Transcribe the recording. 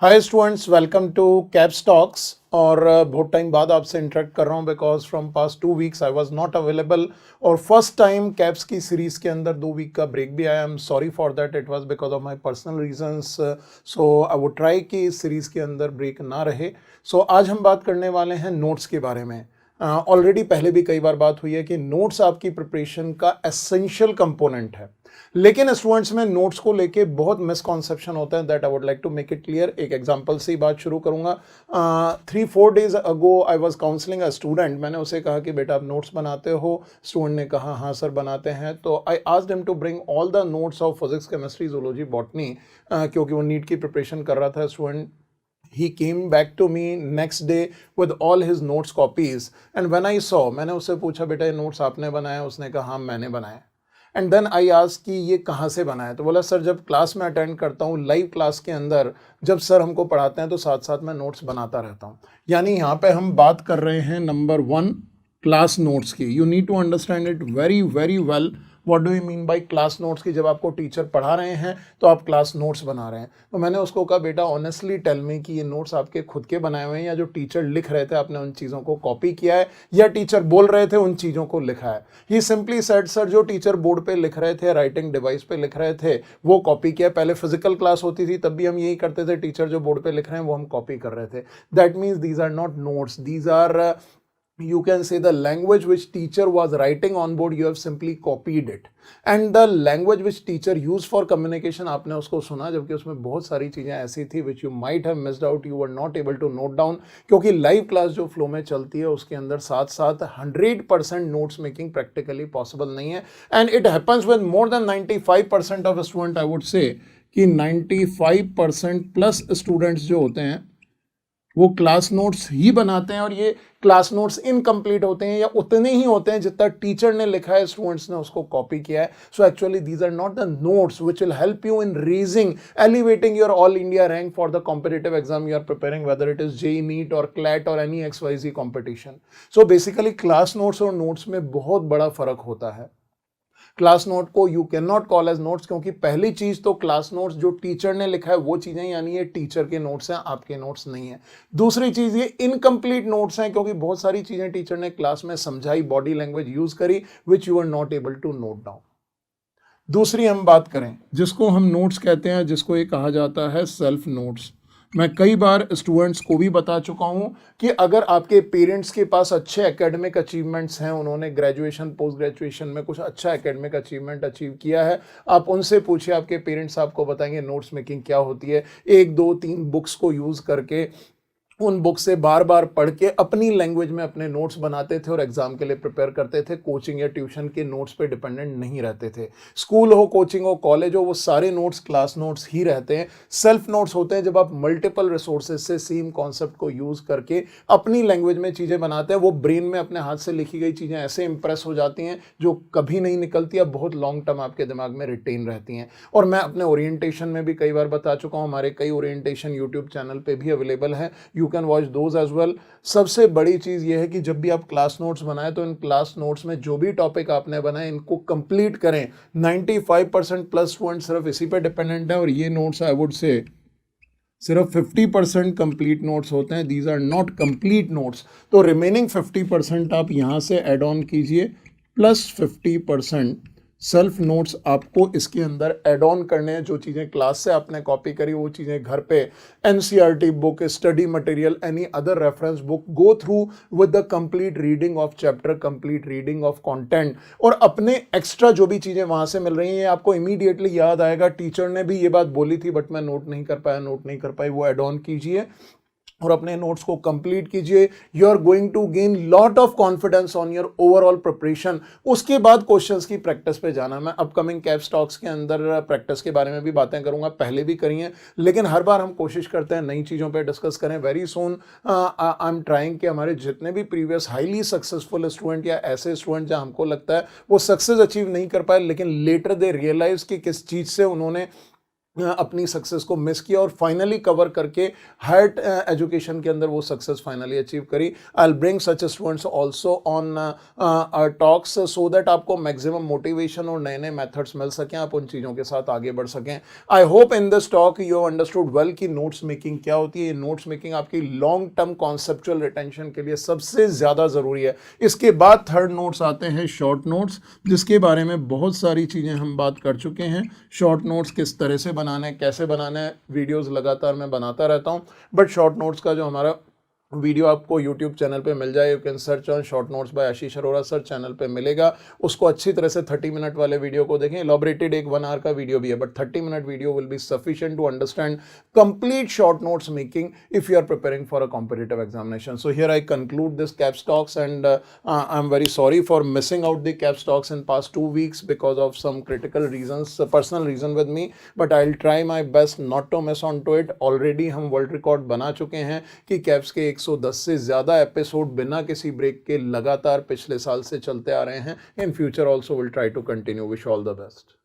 Hi students, welcome to caps talks. और बहुत time बाद आपसे इंटरेक्ट कर रहा हूँ because from past 2 weeks I was not available. और फर्स्ट टाइम कैप्स की सीरीज़ के अंदर 2 वीक का ब्रेक भी आया। I am sorry for that, it was because of my personal reasons. So I would try कि इस सीरीज़ के अंदर ब्रेक ना रहे। सो आज हम बात करने वाले हैं नोट्स के बारे में। ऑलरेडी पहले भी कई बार बात हुई है कि नोट्स आपकी प्रिपरेशन का एसेंशियल कंपोनेंट है, लेकिन स्टूडेंट्स में नोट्स को लेके बहुत मिसकॉन्सेप्शन होता है। That I would like to make it clear. एक एग्जांपल से ही बात शुरू करूंगा। 3-4 days ago I was counselling a student. मैंने उसे कहा कि बेटा आप नोट्स बनाते हो? स्टूडेंट ने कहा हाँ सर बनाते हैं। तो I asked him to bring all the notes of physics, chemistry, zoology, botany, क्योंकि वो नीट की प्रिपरेशन कर रहा था student. He came back to me next day with all his notes copies, and when I saw, मैंने उससे पूछा बेटा ये नोट्स आपने बनाया? उसने कहा हाँ मैंने बनाया। एंड देन आई आस्क कि ये कहाँ से बना है? तो बोला सर जब क्लास में अटेंड करता हूँ, लाइव क्लास के अंदर जब सर हमको पढ़ाते हैं तो साथ साथ मैं नोट्स बनाता रहता हूँ। यानी यहाँ पे हम बात कर रहे हैं नंबर 1 क्लास नोट्स की। You need to understand it very very well. What do you mean by class notes की? जब आपको टीचर पढ़ा रहे हैं तो आप क्लास नोट्स बना रहे हैं। तो मैंने उसको कहा बेटा ऑनेस्टली टेल मी कि ये नोट्स आपके खुद के बनाए हुए हैं या जो टीचर लिख रहे थे आपने उन चीज़ों को कॉपी किया है या टीचर बोल रहे थे उन चीज़ों को लिखा है? ही सिंपली सेड सर जो टीचर बोर्ड पे लिख रहे थे, राइटिंग डिवाइस पे लिख रहे थे, वो कॉपी किया। पहले फिजिकल क्लास होती थी तब भी हम यही करते थे, टीचर जो बोर्ड पे लिख रहे हैं वो हम कॉपी कर रहे थे। That means these are not notes, these are you can say the language which teacher was writing on board, you have simply copied it, and the language which teacher used for communication आपने उसको सुना, जबकि उसमें बहुत सारी चीज़ें ऐसी थी which you might have missed out, you were not able to note down, क्योंकि लाइव क्लास जो फ्लो में चलती है उसके अंदर साथ साथ 100% नोट्स मेकिंग प्रैक्टिकली पॉसिबल नहीं है। And it happens with more than 95% of student. I would say कि 95% प्लस स्टूडेंट्स जो होते हैं वो क्लास नोट्स ही बनाते हैं, और ये क्लास नोट्स इनकम्प्लीट होते हैं या उतने ही होते हैं जितना टीचर ने लिखा है, स्टूडेंट्स ने उसको कॉपी किया है। So actually these are not the notes which will help you in raising, elevating your all India rank for the competitive exam you are preparing, whether it is JEE, NEET और CLAT और any XYZ competition. So basically class notes और notes में बहुत बड़ा फर्क होता है। Class note को you can not call as notes, क्योंकि पहली चीज तो क्लास नोट्स जो टीचर ने लिखा है वो चीजें, यानी ये टीचर के नोट्स हैं, आपके नोट्स नहीं है। दूसरी चीज ये इनकम्प्लीट नोट्स हैं, क्योंकि बहुत सारी चीजें टीचर ने क्लास में समझाई, बॉडी लैंग्वेज यूज करी, which you are not able to note down. दूसरी हम बात करें जिसको हम नोट्स कहते हैं, जिसको ये कहा जाता है सेल्फ नोट्स। मैं कई बार स्टूडेंट्स को भी बता चुका हूं कि अगर आपके पेरेंट्स के पास अच्छे एकेडमिक अचीवमेंट्स हैं, उन्होंने ग्रेजुएशन पोस्ट ग्रेजुएशन में कुछ अच्छा एकेडमिक अचीवमेंट अचीव किया है, आप उनसे पूछिए, आपके पेरेंट्स आपको बताएंगे नोट्स मेकिंग क्या होती है। 1 2 3 बुक्स को यूज़ करके, उन बुक से बार बार पढ़ के अपनी लैंग्वेज में अपने नोट्स बनाते थे और एग्जाम के लिए प्रिपेयर करते थे। कोचिंग या ट्यूशन के नोट्स पे डिपेंडेंट नहीं रहते थे। स्कूल हो, कोचिंग हो, कॉलेज हो, वो सारे नोट्स क्लास नोट्स ही रहते हैं। सेल्फ नोट्स होते हैं जब आप मल्टीपल रिसोर्सेज से सेम कॉन्सेप्ट को यूज करके अपनी लैंग्वेज में चीज़ें बनाते हैं। वो ब्रेन में अपने हाथ से लिखी गई चीज़ें ऐसे इंप्रेस हो जाती हैं जो कभी नहीं निकलती, अब बहुत लॉन्ग टर्म आपके दिमाग में रिटेन रहती हैं। और मैं अपने ओरिएंटेशन में भी कई बार बता चुका हूँ, हमारे कई ओरिएंटेशन यूट्यूब चैनल पर भी अवेलेबल है, you can watch those as well. सबसे बड़ी चीज ये है कि जब भी आप क्लास नोट्स बनाएं तो इन क्लास नोट्स में जो भी टॉपिक आपने बनाए इनको कंप्लीट करें। 95% प्लस स्टूडेंट सिर्फ इसी पे डिपेंडेंट है, और ये नोट्स आई वुड से सिर्फ 50% कंप्लीट नोट्स होते हैं। These are not complete notes. तो रिमेनिंग 50% आप यहां से एड ऑन कीजिए, प्लस 50% सेल्फ नोट्स आपको इसके अंदर ऐड ऑन करने हैं। जो चीज़ें क्लास से आपने कॉपी करी वो चीज़ें घर पे NCERT book, study material, any other reference book, go through with the complete reading of chapter, complete reading of content, और अपने एक्स्ट्रा जो भी चीज़ें वहाँ से मिल रही हैं आपको इमीडिएटली याद आएगा टीचर ने भी ये बात बोली थी बट मैं नोट नहीं कर पाया, नोट नहीं कर पाई, वो ऐड ऑन कीजिए और अपने नोट्स को कंप्लीट कीजिए। You are going to gain lot of confidence on your overall preparation. उसके बाद क्वेश्चंस की प्रैक्टिस पे जाना। मैं अपकमिंग कैप्स टॉक्स के अंदर प्रैक्टिस के बारे में भी बातें करूंगा, पहले भी करी हैं, लेकिन हर बार हम कोशिश करते हैं नई चीज़ों पे डिस्कस करें। Very soon I am trying कि हमारे जितने भी प्रीवियस हाईली सक्सेसफुल स्टूडेंट या ऐसे स्टूडेंट जहाँ हमको लगता है वो सक्सेस अचीव नहीं कर पाए, लेकिन लेटर दे रियलाइज कि किस चीज़ से उन्होंने अपनी सक्सेस को मिस किया और फाइनली कवर करके हायर एजुकेशन के अंदर वो सक्सेस फाइनली अचीव करी। I will bring such students also on talks so that आपको मैक्सिमम मोटिवेशन और नए नए मेथड्स मिल सकें, आप उन चीज़ों के साथ आगे बढ़ सकें। I hope in this talk you understood well कि नोट्स मेकिंग क्या होती है। ये नोट्स मेकिंग आपकी लॉन्ग टर्म कॉन्सेप्चुअल रिटेंशन के लिए सबसे ज़्यादा ज़रूरी है। इसके बाद थर्ड नोट्स आते हैं शॉर्ट नोट्स, जिसके बारे में बहुत सारी चीज़ें हम बात कर चुके हैं। शॉर्ट नोट्स किस तरह से बनाना है, कैसे बनाना है, वीडियोस लगातार मैं बनाता रहता हूं। बट शॉर्ट नोट्स का जो हमारा वीडियो आपको YouTube चैनल पे मिल जाए, you can search on short notes by Ashish Arora sir, channel पे मिलेगा। उसको अच्छी तरह से 30 मिनट वाले वीडियो को देखें। एलॉबरेटेड एक 1 आवर का वीडियो भी है, but 30 minute video will be sufficient to understand complete short notes making if you are preparing for a competitive examination. So here I conclude this caps talks and I am very sorry for missing out the caps talks in past 2 weeks because of some critical reasons, personal reason with me, but I will try my best not to miss on to it. Already हम world record बना चुके हैं कि caps के 110 से ज़्यादा episode बिना किसी ब्रेक के लगातार पिछले साल से चलते आ रहे हैं। In future also will try to continue. Wish all the best.